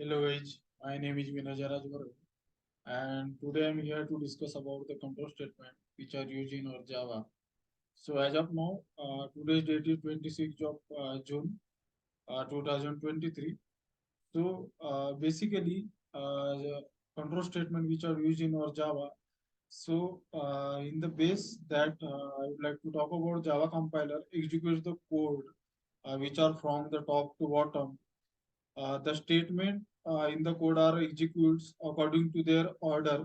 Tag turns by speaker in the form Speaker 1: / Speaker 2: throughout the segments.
Speaker 1: Hello guys, my name is Vinay Rajwar and today I'm here to discuss about the control statement which are used in our Java. So as of now, today's date is 26th of June 2023. So basically, the control statement which are used in our Java. So in the base that I would like to talk about Java compiler executes the code which are from the top to bottom. The statement in the code are executes according to their order,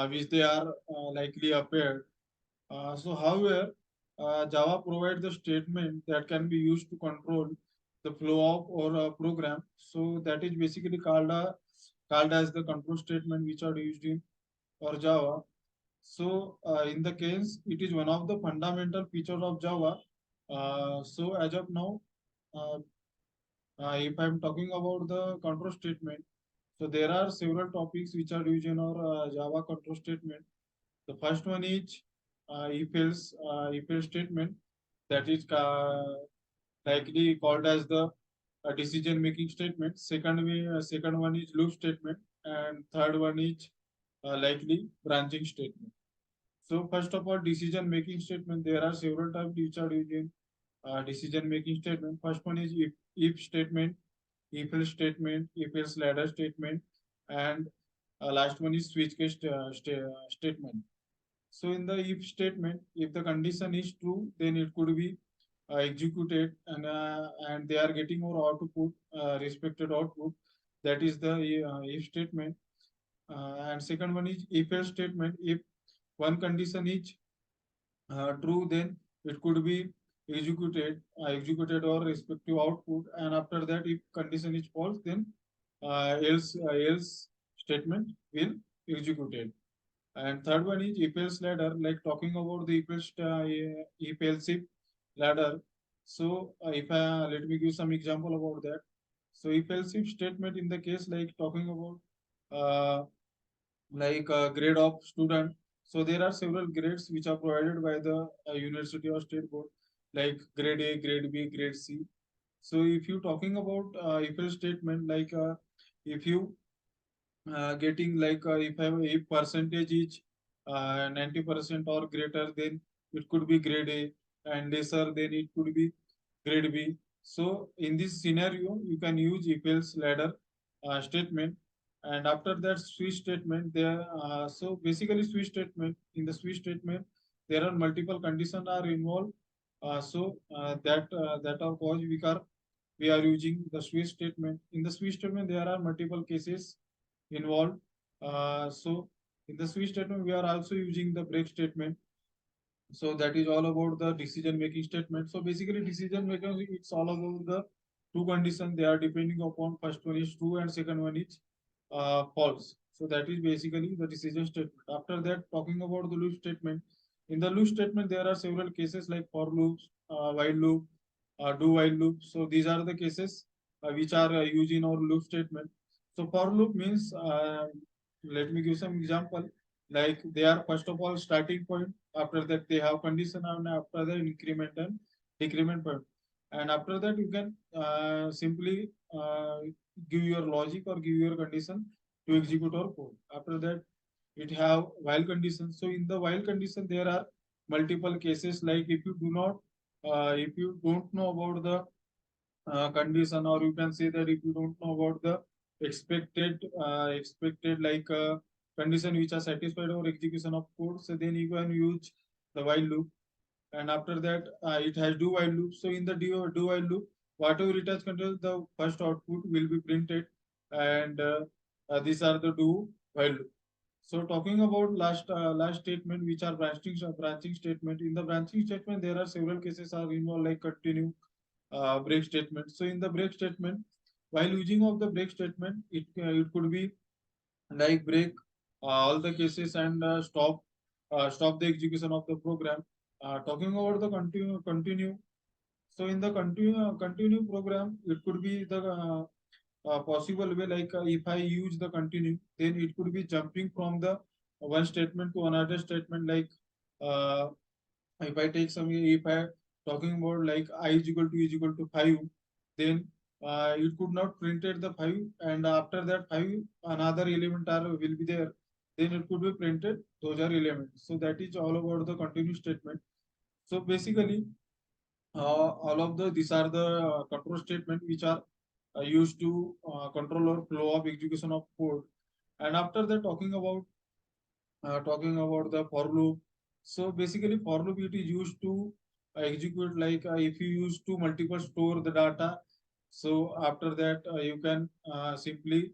Speaker 1: which they are likely appeared. However, Java provides the statement that can be used to control the flow of or a program. So that is basically called as the control statement, which are used in or Java. So in the case, it is one of the fundamental features of Java. So as of now, uh, if I'm talking about the control statement, so there are several topics which are used in our Java control statement. The first one is if else statement that is likely called as the decision making statement. Second one is loop statement, and third one is likely branching statement. So first of all, decision making statement. There are several types which are used in decision making statement. First one is if statement, if else statement, if else ladder statement, and last one is switch case statement. So in the if statement, if the condition is true, then it could be executed, and they are getting more output, respected output. That is the if statement. And second one is if else statement. If one condition is true, then it could be executed or respective output. And after that, if condition is false, then else statement will executed. And third one is if else ladder, like talking about the if else if ladder. So if let me give some example about that. So if else if statement in the case like talking about uh, grade of student. So there are several grades which are provided by the university or state board, like grade A, grade B, grade C. So if you talking about if else statement, if you getting if percentage is 90% or greater, then it could be grade A, and lesser, then it could be grade B. So in this scenario, you can use if else ladder statement. And after that switch statement, there so basically switch statement, in the switch statement there are multiple conditions are involved. That are cause we are using the switch statement. In the switch statement there are multiple cases involved. So in the switch statement, we are also using the break statement. So that is all about the decision making statement. So basically, decision making, it's all about the two conditions. They are depending upon first one is true and second one is false. So that is basically the decision statement. After that, talking about the loop statement. In the loop statement, there are several cases like for loops, while loop, do while loop. So these are the cases which are used in our loop statement. So for loop means, let me give some example. Like they are first of all starting point. After that, they have condition, and after that, increment and decrement point. And after that, you can simply give your logic or give your condition to execute our code. After that, it have while condition. So in the while condition, there are multiple cases. Like if you don't know about the condition, or you can say that if you don't know about the expected condition which are satisfied or execution of code, so then you can use the while loop. And after that, it has do while loop. So in the do while loop, whatever it has contained, the first output will be printed, and these are the do while loop. So talking about last statement, which are branching statement. In the branching statement, there are several cases are involved, like continue, break statement. So in the break statement, while using of the break statement, it could be like break all the cases and stop the execution of the program. Talking about the continue. So in the continue program, it could be the possible way, if I use the continue, then it could be jumping from the one statement to another statement. Uh, if I take some, if I talking about like I is equal to 5, then it could not printed the 5, and after that 5 another element are will be there, then it could be printed those are elements. So that is all about the continuous statement. So basically all of the these are the control statement which are used to control or flow of execution of code. And after that talking about the for loop. So basically for loop it is used to execute like if you use to multiple store the data. So after that you can simply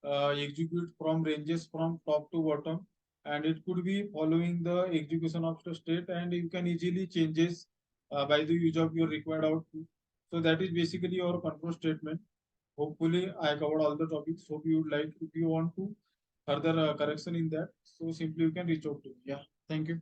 Speaker 1: execute from ranges from top to bottom, and it could be following the execution of the state, and you can easily changes by the use of your required output. So that is basically your control statement. Hopefully I covered all the topics. Hope you would like, if you want to further correction in that, so simply you can reach out to me. Yeah, thank you.